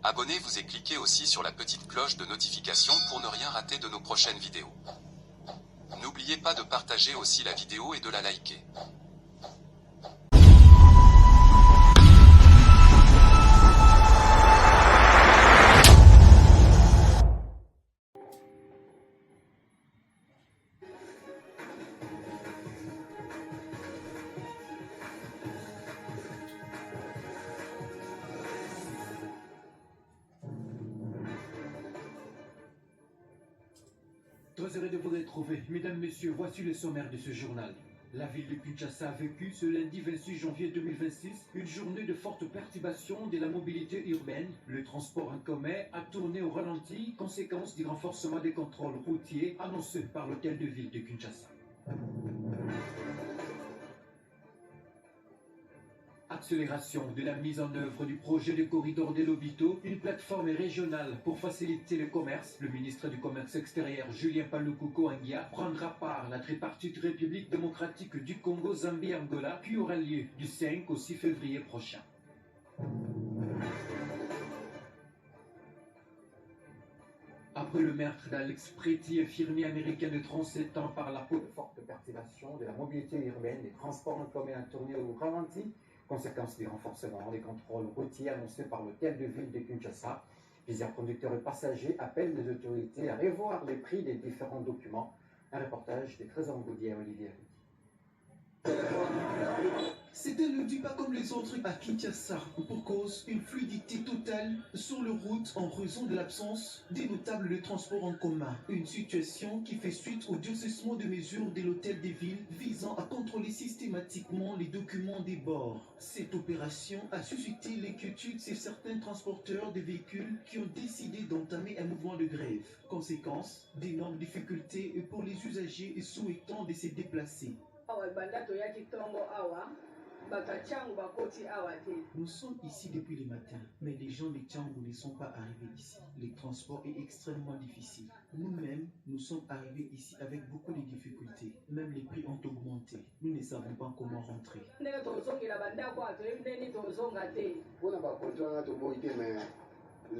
Abonnez-vous et cliquez aussi sur la petite cloche de notification pour ne rien rater de nos prochaines vidéos. N'oubliez pas de partager aussi la vidéo et de la liker. Très heureux de vous retrouver. Mesdames, Messieurs, voici le sommaire de ce journal. La ville de Kinshasa a vécu ce lundi 26 janvier 2026 une journée de forte perturbation de la mobilité urbaine. Le transport en commun a tourné au ralenti, conséquence du renforcement des contrôles routiers annoncé par l'hôtel de ville de Kinshasa. Accélération de la mise en œuvre du projet de corridor des Lobito, une plateforme régionale pour faciliter le commerce. Le ministre du Commerce extérieur, Julien Paluku Koangia, prendra part à la tripartite République démocratique du Congo, Zambie, Angola, qui aura lieu du 5 au 6 février prochain. Après le meurtre d'Alex Preti, infirmier américain de 37 ans, par la peau de forte perturbation de la mobilité urbaine, les transports en commun ont tourné au ralenti, conséquence du renforcement des contrôles routiers annoncés par l'hôtel de ville de Kinshasa. Plusieurs conducteurs et passagers appellent les autorités à revoir les prix des différents documents. Un reportage de Trésor Gaudier et Olivier. C'était lundi pas comme les autres à Kinshasa, pour cause une fluidité totale sur les routes en raison de l'absence des notables de transport en commun. Une situation qui fait suite au durcissement de mesures de l'hôtel des villes visant à contrôler systématiquement les documents des bords. Cette opération a suscité l'inquiétude chez certains transporteurs de véhicules qui ont décidé d'entamer un mouvement de grève. Conséquence, d'énormes difficultés pour les usagers souhaitant de se déplacer. Nous sommes ici depuis le matin, mais les gens de Tchangou ne sont pas arrivés ici. Le transport est extrêmement difficile. Nous-mêmes, nous sommes arrivés ici avec beaucoup de difficultés. Même les prix ont augmenté. Nous ne savons pas comment rentrer. Que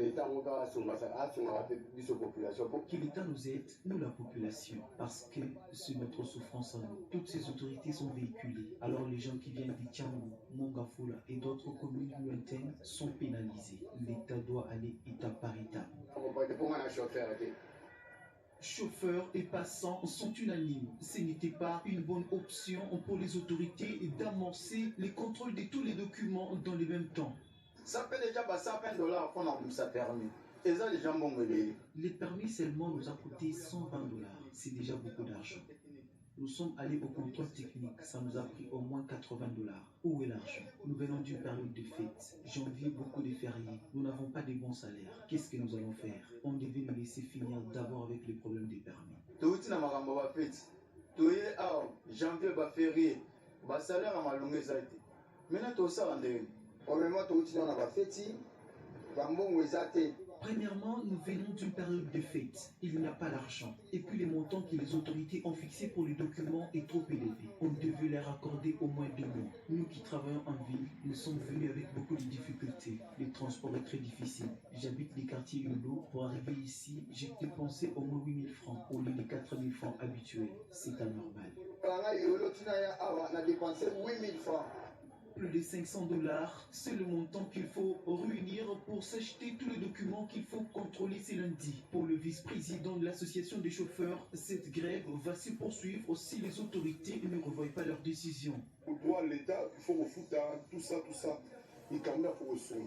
l'État nous aide, nous la population, parce que c'est notre souffrance à nous. Toutes ces autorités sont véhiculées. Alors les gens qui viennent de Tchangou, Mongafula et d'autres communes lointaines sont pénalisés. L'État doit aller étape par étape. Chauffeurs et passants sont unanimes. Ce n'était pas une bonne option pour les autorités d'amorcer les contrôles de tous les documents dans le même temps. Ça fait déjà $120 qu'on a ça permis. Et ça, les gens vont me payer. Les permis seulement nous a coûté $120. C'est déjà beaucoup d'argent. Nous sommes allés au contrôle technique. Ça nous a pris au moins $80. Où est l'argent? Nous venons d'une période de fête. Janvier, beaucoup de fériés. Nous n'avons pas de bons salaires. Qu'est-ce que nous allons faire? On devait nous laisser finir d'abord avec les problèmes des permis. Tout na magambo ba fête. Tout est à janvier ba férié. Ba salaire à ma longue zaité. Maintenant tout ça rendez. Premièrement, nous venons d'une période de fête. Il n'y a pas d'argent. Et puis les montants que les autorités ont fixés pour les documents est trop élevé. On devait leur accorder au moins 2 mois. Nous qui travaillons en ville, nous sommes venus avec beaucoup de difficultés. Le transport est très difficile. J'habite les quartiers Yolo. Pour arriver ici, j'ai dépensé au moins 8 000 francs au lieu de 4 000 francs habituels. C'est anormal. Plus de $500, c'est le montant qu'il faut réunir pour s'acheter tous les documents qu'il faut contrôler ce lundi. Pour le vice-président de l'association des chauffeurs, cette grève va se poursuivre si les autorités ne revoient pas leurs décisions. Pour droit l'État, il faut refouler tout ça. Il faut ressourcer.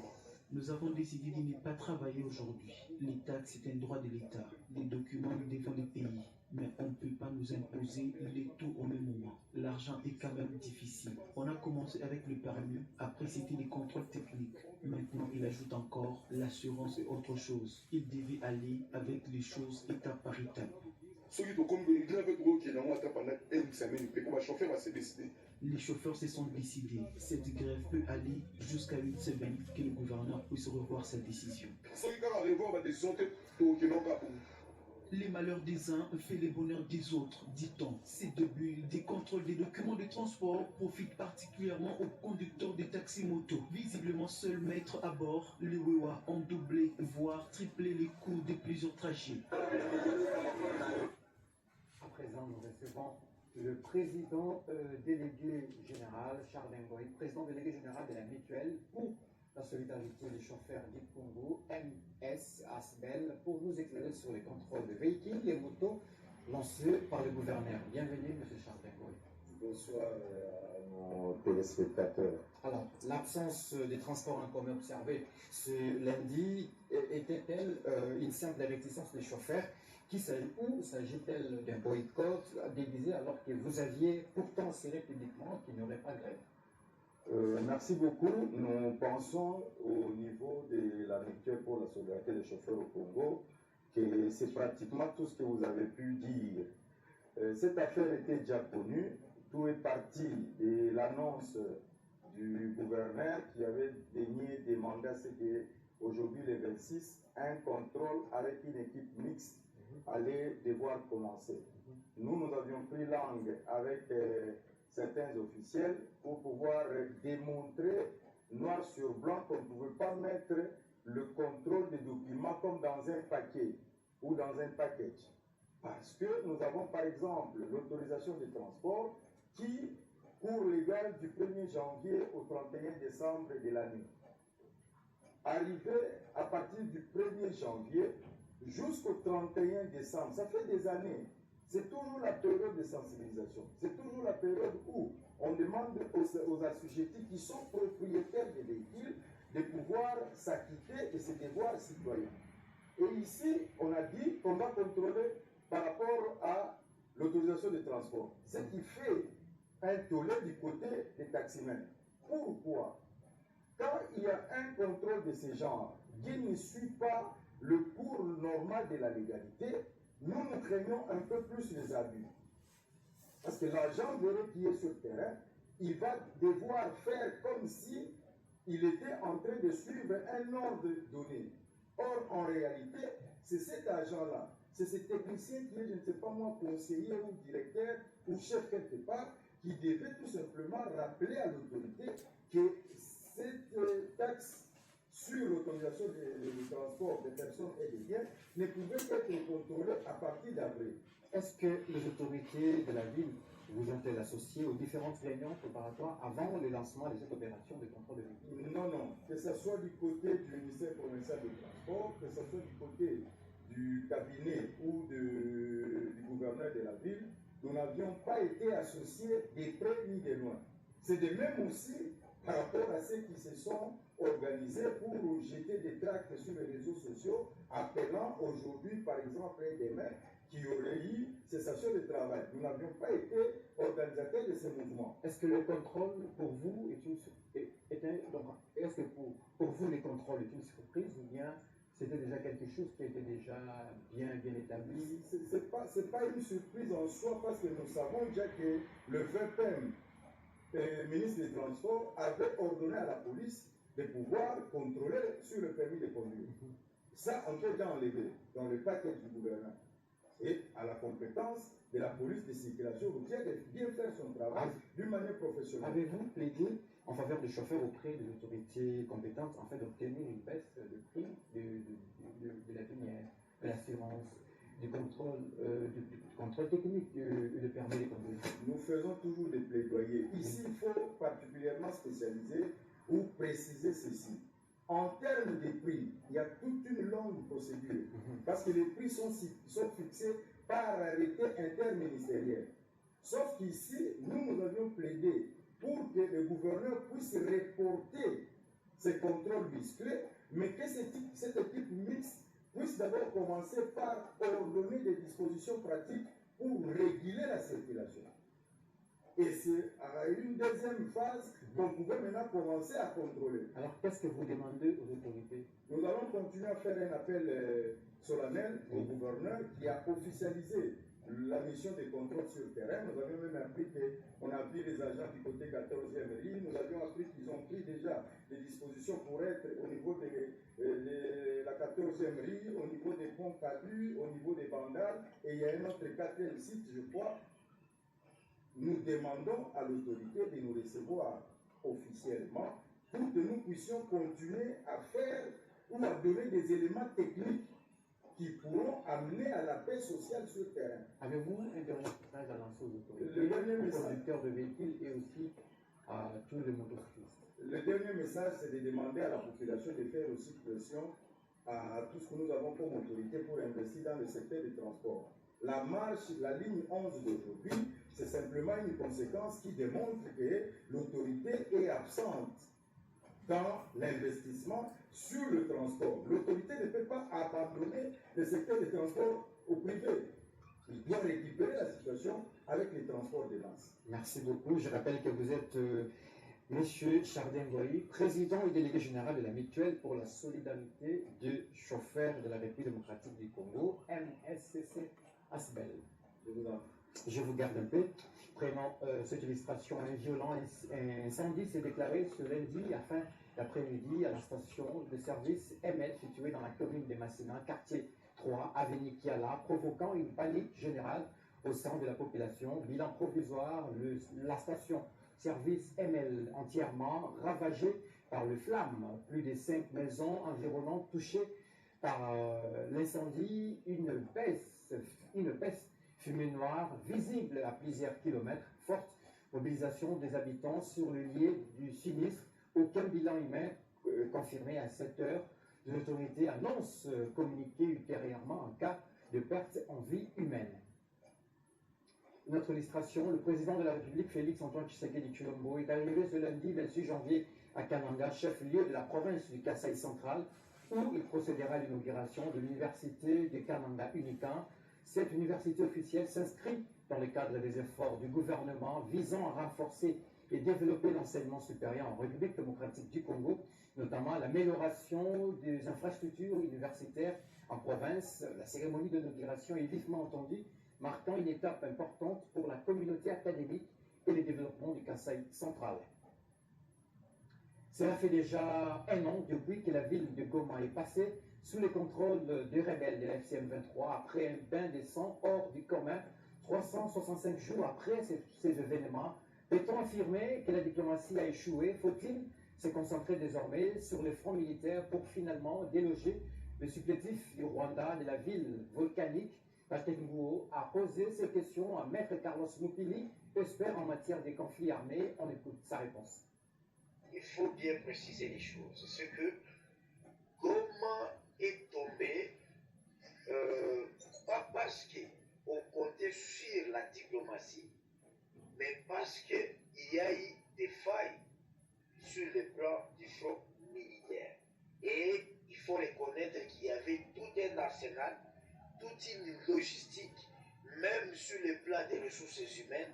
Nous avons décidé de ne pas travailler aujourd'hui. Les taxes, c'est un droit de l'État. Les documents, nous devons les payer. Mais on ne peut pas nous imposer les taux au même moment. L'argent est quand même difficile. On a commencé avec le permis, après c'était les contrôles techniques. Maintenant, il ajoute encore l'assurance et autre chose. Il devait aller avec les choses étape par étape. Les chauffeurs se sont décidés. Cette grève peut aller jusqu'à une semaine que le gouverneur puisse revoir sa décision. Les malheurs des uns fait les bonheurs des autres, dit-on. Ces débuts des contrôles des documents de transport profitent particulièrement aux conducteurs des taxis-motos. Visiblement seuls maîtres à bord, les WEWA ont doublé, voire triplé les coûts de plusieurs trajets. À présent, nous recevons le président délégué général, Charles Ngoï, président délégué général de la mutuelle pour la solidarité des chauffeurs du Congo, MS ASBEL, pour nous éclairer sur les contrôles de véhicules et motos lancés par le gouverneur. Bienvenue, M. Charles Ngoï. Bonsoir à nos téléspectateurs. Alors, l'absence des transports en commun observée ce lundi était-elle une simple réticence des chauffeurs ou s'agit-elle d'un boycott déguisé alors que vous aviez pourtant serré publiquement qu'il n'y aurait pas de grève? Merci beaucoup. Nous pensons au niveau de la mutuelle pour la solidarité des chauffeurs au Congo que c'est pratiquement tout ce que vous avez pu dire. Cette affaire était déjà connue. Tout est parti de l'annonce du gouverneur qui avait daigné demander à ce qu'aujourd'hui, le 26, un contrôle avec une équipe mixte allait devoir commencer. Nous avions pris langue avec certains officiels pour pouvoir démontrer noir sur blanc qu'on ne pouvait pas mettre le contrôle des documents comme dans un paquet ou dans un package. Parce que nous avons par exemple l'autorisation de transport qui court légal du 1er janvier au 31 décembre de l'année. Arrivé à partir du 1er janvier jusqu'au 31 décembre, ça fait des années. C'est toujours la période de sensibilisation. C'est toujours la période où on demande aux assujettis qui sont propriétaires des véhicules de pouvoir s'acquitter de ses devoirs citoyens. Et ici, on a dit qu'on va contrôler par rapport à l'autorisation de transport. Ce qui fait un tollé du côté des taximens. Pourquoi? Quand il y a un contrôle de ce genre qui ne suit pas le cours normal de la légalité, nous craignons un peu plus les abus. Parce que l'agent verré qui est sur le terrain, il va devoir faire comme si il était en train de suivre un ordre donné. Or, en réalité, c'est cet agent-là, c'est ce technicien qui est, je ne sais pas moi, conseiller ou directeur ou chef quelque part, qui devait tout simplement rappeler à l'autorité que cette taxe sur l'autorisation du transport des personnes et des biens ne pouvait être contrôlée à partir d'avril. Est-ce que les autorités de la ville vous ont-elles associé aux différentes réunions préparatoires avant le lancement de cette opération de contrôle de véhicules? Non. Que ce soit du côté du ministère provincial du transport, que ce soit du côté du cabinet ou du gouverneur de la ville, nous n'avions pas été associés des près ni des loin. C'est de même aussi par rapport à ceux qui se sont organisés pour jeter des tracts sur les réseaux sociaux, appelant aujourd'hui, par exemple, demain, qui aurait eu cessation de travail. Nous n'avions pas été organisateurs de ce mouvement. Est-ce que le contrôle pour vous est-ce que pour vous les contrôles est une surprise ou bien c'était déjà quelque chose qui était déjà bien établi? C'est pas une surprise en soi parce que nous savons déjà que le VPM, le ministre des Transports, avait ordonné à la police de pouvoir contrôler sur le permis de conduire. Ça, on peut déjà enlever dans le paquet du gouvernement. Et à la compétence de la police de circulation routière de bien faire son travail d'une manière professionnelle. Avez-vous plaidé en faveur des chauffeurs auprès des autorités compétentes en fait d'obtenir une baisse de prix de la lumière, de l'assurance, du contrôle technique de permis de conduire? Nous faisons toujours des plaidoyers. Ici, il faut particulièrement spécialiser ou préciser ceci. En termes de prix, il y a toute une longue procédure parce que les prix sont fixés par arrêté interministériel. Sauf qu'ici, nous avions plaidé pour que le gouverneur puisse reporter ces contrôles musclés, mais que cette équipe mixte puisse d'abord commencer par ordonner des dispositions pratiques pour réguler la circulation. Et c'est à une deuxième phase qu'on pouvait maintenant commencer à contrôler. Alors, qu'est-ce que vous demandez aux autorités? Nous allons continuer à faire un appel solennel au gouverneur qui a officialisé la mission de contrôle sur le terrain. Nous avions même appris qu'on a vu les agents du côté 14e ligne. Nous avions appris qu'ils ont pris déjà des dispositions pour être au niveau de la 14e Gemmeries, au niveau des ponts Calu, au niveau des Bandales, et il y a un autre quatrième site, je crois. Nous demandons à l'autorité de nous recevoir officiellement pour que nous puissions continuer à faire ou à donner des éléments techniques qui pourront amener à la paix sociale sur le terrain. Avez-vous un dernier message à lancer aux autorités, Le dernier aux message. conducteurs de véhicules et aussi à tous les motocyclistes? Le dernier message, c'est de demander à la population de faire aussi pression à tout ce que nous avons comme autorité pour investir dans le secteur du transport. La marche, la ligne 11 d'aujourd'hui, c'est simplement une conséquence qui démontre que l'autorité est absente dans l'investissement sur le transport. L'autorité ne peut pas abandonner le secteur du transport au privé. Il doit récupérer la situation avec les transports de masse. Merci beaucoup. Je rappelle que vous êtes Monsieur Chardin Goyi, président et délégué général de la Mutuelle pour la solidarité des chauffeurs de la République démocratique du Congo, MSCC Asbel. Je vous garde un peu. Prenons cette illustration. Un violent incendie s'est déclaré ce lundi à fin d'après-midi à la station de service ML située dans la commune de Massina, quartier 3, avenue Kiala, provoquant une panique générale au sein de la population. Bilan provisoire, la station service ML entièrement ravagée par le flamme. Plus de 5 maisons environnantes touchées par l'incendie. Une peste fumée noire visible à plusieurs kilomètres. Forte mobilisation des habitants sur le lieu du sinistre. Aucun bilan humain confirmé à 7 heures. L'autorité annonce communiquer ultérieurement en cas de perte en vie humaine. Notre illustration, le président de la République, Félix Antoine Tshisekedi Tshilombo, est arrivé ce lundi 26 janvier à Kananga, chef-lieu de la province du Kasaï central, où il procédera à l'inauguration de l'université de Kananga Unikan. Cette université officielle s'inscrit dans le cadre des efforts du gouvernement visant à renforcer et développer l'enseignement supérieur en République démocratique du Congo, notamment l'amélioration des infrastructures universitaires en province. La cérémonie d'inauguration est vivement entendue, marquant une étape importante pour la communauté académique et le développement du Kasaï central. Cela fait déjà un an depuis que la ville de Goma est passée sous le contrôle des rebelles de la FCM 23 après un bain de sang hors du commun. 365 jours après ces événements, peut-on affirmer que la diplomatie a échoué? Faut-il se concentrer désormais sur le front militaire pour finalement déloger le supplétif du Rwanda de la ville volcanique? Patrick Ngouo a posé ces questions à Maître Carlos Mupili, expert en matière des conflits armés. On écoute sa réponse. Il faut bien préciser les choses. C'est que Goma est tombé, pas parce qu'on comptait sur la diplomatie, mais parce qu'il y a eu des failles sur le plan du front militaire. Et il faut reconnaître qu'il y avait tout un arsenal, toute une logistique, même sur le plan des ressources humaines.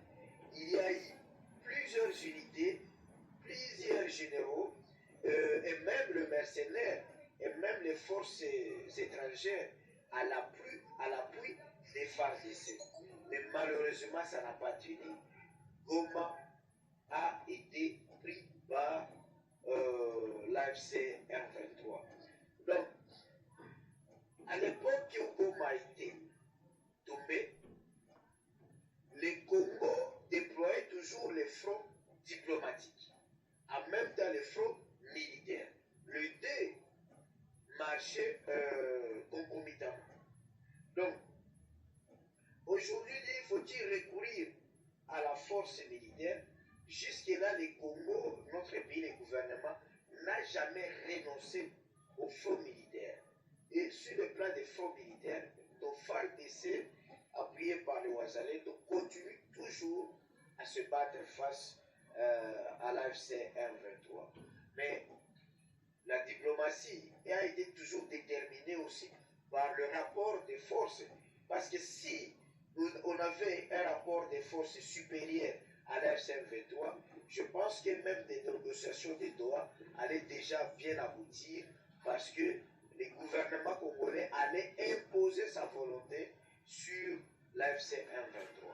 Il y a eu plusieurs unités, plusieurs généraux, et même le mercenaire, et même les forces étrangères à l'appui des FARDC. Mais malheureusement, ça n'a pas tenu. Goma a été pris par l'AFC R23. Donc, à l'époque où Goma a été tombé, le Congo déployait toujours les fronts diplomatiques, en même temps les fronts militaires. Les deux marchaient concomitamment. Donc, aujourd'hui, faut-il recourir à la force militaire? Jusque-là, le Congo, notre pays, le gouvernement, n'a jamais renoncé au front militaire. Et sur le plan des fronts militaires, nos FARDC, appuyés par le Ouazalais, continuent toujours à se battre face à l'AFC R23. Mais la diplomatie a été toujours déterminée aussi par le rapport de forces. Parce que si on avait un rapport de forces supérieur à l'AFC R23, je pense que même des négociations de Doha allaient déjà bien aboutir parce que le gouvernement congolais allait imposer sa volonté sur l'AFC R23.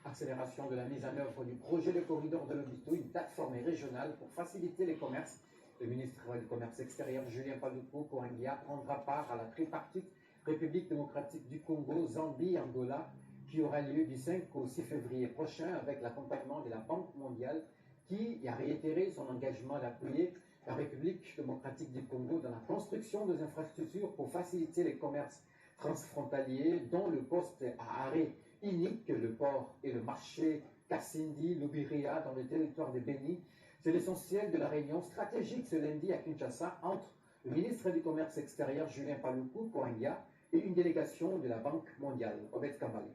Accélération de la mise en œuvre du projet de corridor de l'Obito, une plateforme régionale pour faciliter les commerces Le ministre du Commerce extérieur, Julien Paluku Koingia, prendra part à la tripartite République démocratique du Congo, Zambie, Angola, qui aura lieu du 5 au 6 février prochain avec l'accompagnement de la Banque mondiale qui a réitéré son engagement d'appuyer la République démocratique du Congo dans la construction des infrastructures pour faciliter les commerces transfrontaliers, dont le poste à arrêt unique, le port et le marché Kassindi, Lubiriha, dans le territoire de Beni. C'est l'essentiel de la réunion stratégique ce lundi à Kinshasa entre le ministre du Commerce extérieur, Julien Paluku Koingia, et une délégation de la Banque mondiale, Obed Kambale.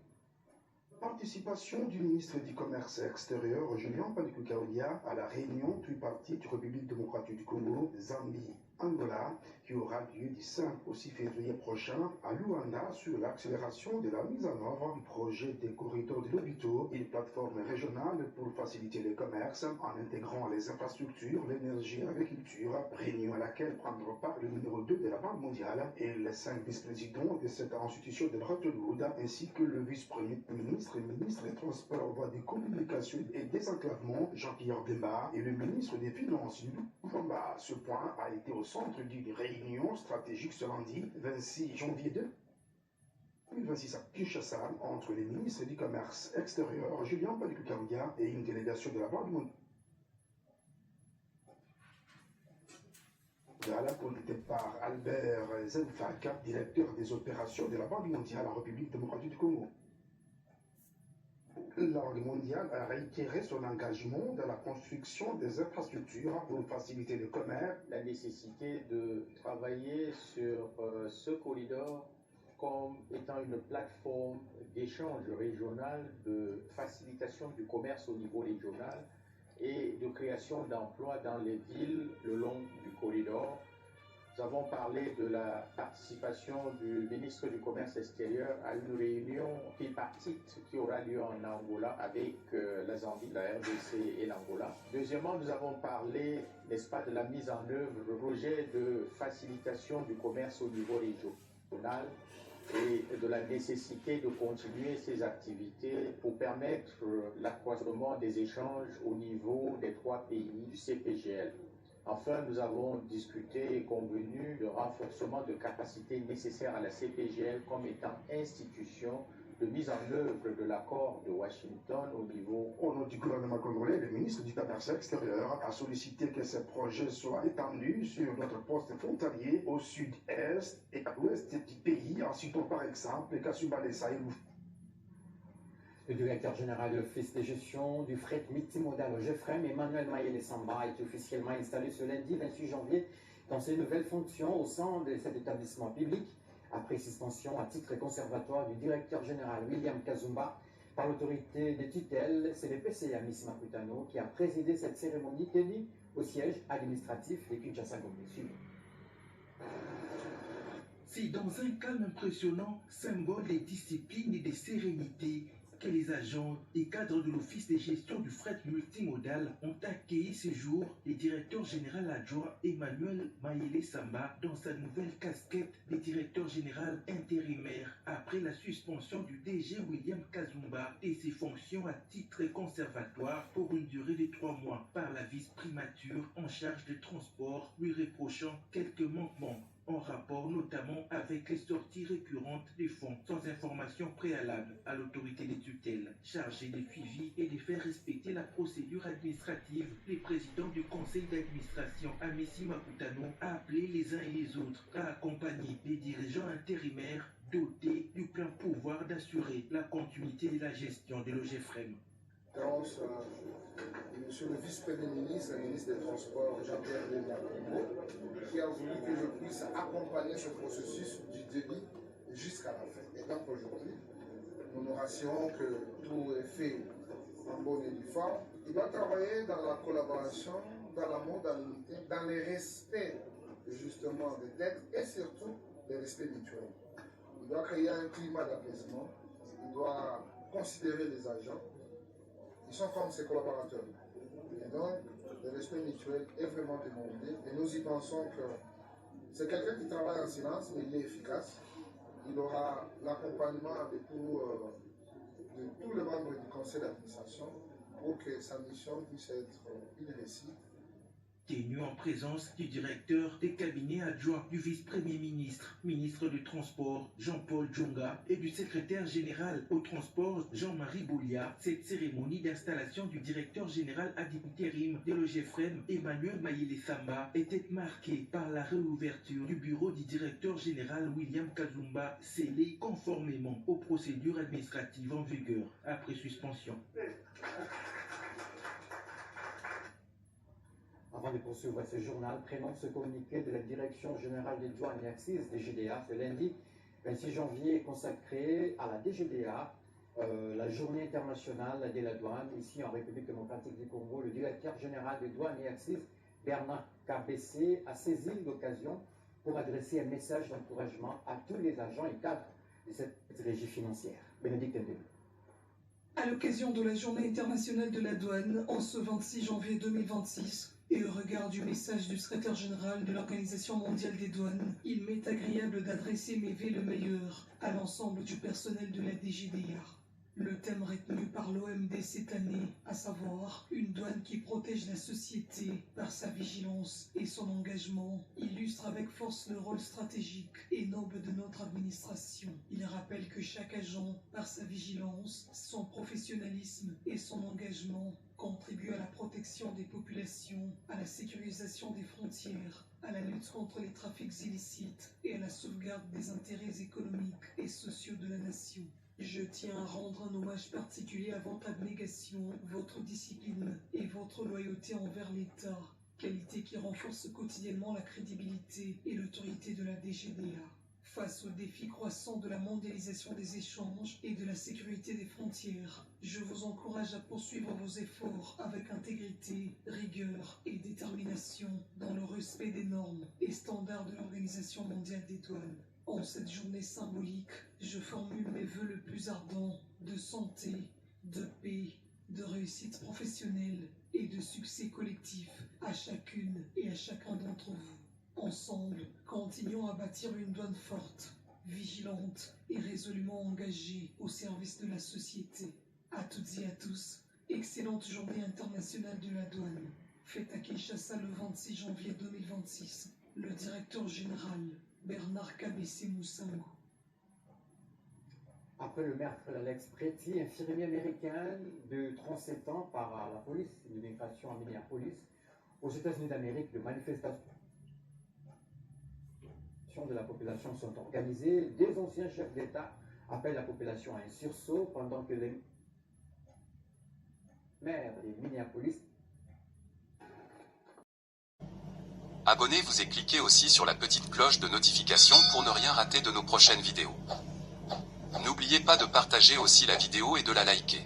Participation du ministre du Commerce extérieur, Julien Paluku Koingia, à la réunion tripartite République démocratique du Congo, Zambie, Angola, qui aura lieu du 5 au 6 février prochain à Luanda sur l'accélération de la mise en œuvre du projet des corridors de l'Obito, une plateforme régionale pour faciliter le commerce en intégrant les infrastructures, l'énergie et l'agriculture, réunion à laquelle prendra part le numéro 2 de la Banque mondiale et les 5 vice-présidents de cette institution de Bretton Woods, ainsi que le vice-premier ministre et ministre des Transports, voies des communications et désenclavement, Jean-Pierre Bemba, et le ministre des Finances, Lubamba. Ce point a été au centre d'une réunion stratégique ce lundi 26 janvier 2026 à Kinshasa entre les ministres du Commerce extérieur, Julien Paluku Koingia, et une délégation de la Banque mondiale conduite par Albert Zenfak, directeur des opérations de la Banque mondiale en République démocratique du Congo. La Banque mondiale a réitéré son engagement dans la construction des infrastructures pour faciliter le commerce. La nécessité de travailler sur ce corridor comme étant une plateforme d'échange régional, de facilitation du commerce au niveau régional et de création d'emplois dans les villes le long du corridor. Nous avons parlé de la participation du ministre du Commerce extérieur à une réunion tripartite qui aura lieu en Angola avec la Zambie, la RDC et l'Angola. Deuxièmement, nous avons parlé, n'est-ce pas, de la mise en œuvre du projet de facilitation du commerce au niveau régional et de la nécessité de continuer ces activités pour permettre l'accroissement des échanges au niveau des 3 pays du CPGL. Enfin, nous avons discuté et convenu le renforcement de capacités nécessaires à la CPGL comme étant institution de mise en œuvre de l'accord de Washington au niveau... Au nom du gouvernement congolais, le ministre du Commerce extérieur a sollicité que ce projet soit étendu sur notre poste frontalier au sud-est et à l'ouest du pays, en citant par exemple Kasumbalé Saïlou. Le directeur général de l'Office de gestion du fret multimodal au GEFREM, Emmanuel Mayele Samba, est officiellement installé ce lundi 28 janvier dans ses nouvelles fonctions au sein de cet établissement public, après suspension à titre conservatoire du directeur général William Kazumba par l'autorité de tutelle. C'est le PCA Miss Makutano qui a présidé cette cérémonie tenue au siège administratif de Kinshasa-Gombe. C'est dans un calme impressionnant, symbole de discipline et de sérénité, que les agents et cadres de l'Office de gestion du fret multimodal ont accueilli ce jour le directeur général adjoint Emmanuel Mayele Samba dans sa nouvelle casquette de directeur général intérimaire après la suspension du DG William Kazumba de ses fonctions à titre conservatoire pour une durée de 3 mois par la vice-primature en charge de transport, lui reprochant quelques manquements en rapport notamment avec les sorties récurrentes des fonds sans information préalable à l'autorité des tutelles chargée de suivi et de faire respecter la procédure administrative. Le président du conseil d'administration, Amessi Makutano, a appelé les uns et les autres à accompagner les dirigeants intérimaires dotés du plein pouvoir d'assurer la continuité de la gestion de l'OGFREM. Monsieur le vice-premier ministre et ministre des Transports, Jean-Pierre Bemba, qui a voulu que je puisse accompagner ce processus du début jusqu'à la fin. Et donc aujourd'hui, nous nous rassurons que tout est fait en bonne et due forme. Il doit travailler dans la collaboration, dans la modalité, dans le respect justement des textes et surtout le respect mutuel. Il doit créer un climat d'apaisement, il doit considérer les agents. Ils sont comme ses collaborateurs. Et donc, le respect mutuel est vraiment demandé. Et nous y pensons que c'est quelqu'un qui travaille en silence, mais il est efficace. Il aura l'accompagnement de tous les membres du conseil d'administration pour que sa mission puisse être une réussite. tenu en présence du directeur des cabinets adjoints du vice-premier ministre, ministre du Transport, Jean-Paul Djonga, et du secrétaire général au transport, Jean-Marie Boulia. Cette cérémonie d'installation du directeur général ad interim de l'OGFREM, Emmanuel Mayele-Samba, était marquée par la réouverture du bureau du directeur général William Kazumba, scellé conformément aux procédures administratives en vigueur après suspension. Avant de poursuivre ce journal, prenons ce communiqué de la Direction générale des douanes et accises, DGDA, ce lundi 26 janvier, consacré à la DGDA, la journée internationale de la douane, ici en République démocratique du Congo. Le directeur général des douanes et accises, Bernard Kabessé, a saisi l'occasion pour adresser un message d'encouragement à tous les agents et cadres de cette régie financière. Bénédicte Ndébé. À l'occasion de la journée internationale de la douane, en ce 26 janvier 2026, et au regard du message du secrétaire général de l'Organisation mondiale des douanes, il m'est agréable d'adresser mes vœux le meilleur à l'ensemble du personnel de la DGDA. Le thème retenu par l'OMD cette année, à savoir une douane qui protège la société par sa vigilance et son engagement, illustre avec force le rôle stratégique et noble de notre administration. Il rappelle que chaque agent, par sa vigilance, son professionnalisme et son engagement, contribue à la protection des populations, à la sécurisation des frontières, à la lutte contre les trafics illicites et à la sauvegarde des intérêts économiques et sociaux de la nation. Je tiens à rendre un hommage particulier à votre abnégation, votre discipline et votre loyauté envers l'État, qualité qui renforce quotidiennement la crédibilité et l'autorité de la DGDA. Face aux défis croissants de la mondialisation des échanges et de la sécurité des frontières, je vous encourage à poursuivre vos efforts avec intégrité, rigueur et détermination dans le respect des normes et standards de l'Organisation mondiale des douanes. En cette journée symbolique, je formule mes vœux le plus ardents de santé, de paix, de réussite professionnelle et de succès collectif à chacune et à chacun d'entre vous. Ensemble, continuons à bâtir une douane forte, vigilante et résolument engagée au service de la société. À toutes et à tous, excellente journée internationale de la douane. Fête à Kinshasa le 26 janvier 2026. Le directeur général, Bernard Kabessé Moussango. Après le meurtre d'Alex Préti, infirmier américain de 37 ans par la police d'immigration à Minneapolis, aux États-Unis d'Amérique, de manifestations de la population sont organisées. Des anciens chefs d'État appellent la population à un sursaut pendant que les maires de Minneapolis. Abonnez-vous et cliquez aussi sur la petite cloche de notification pour ne rien rater de nos prochaines vidéos. N'oubliez pas de partager aussi la vidéo et de la liker.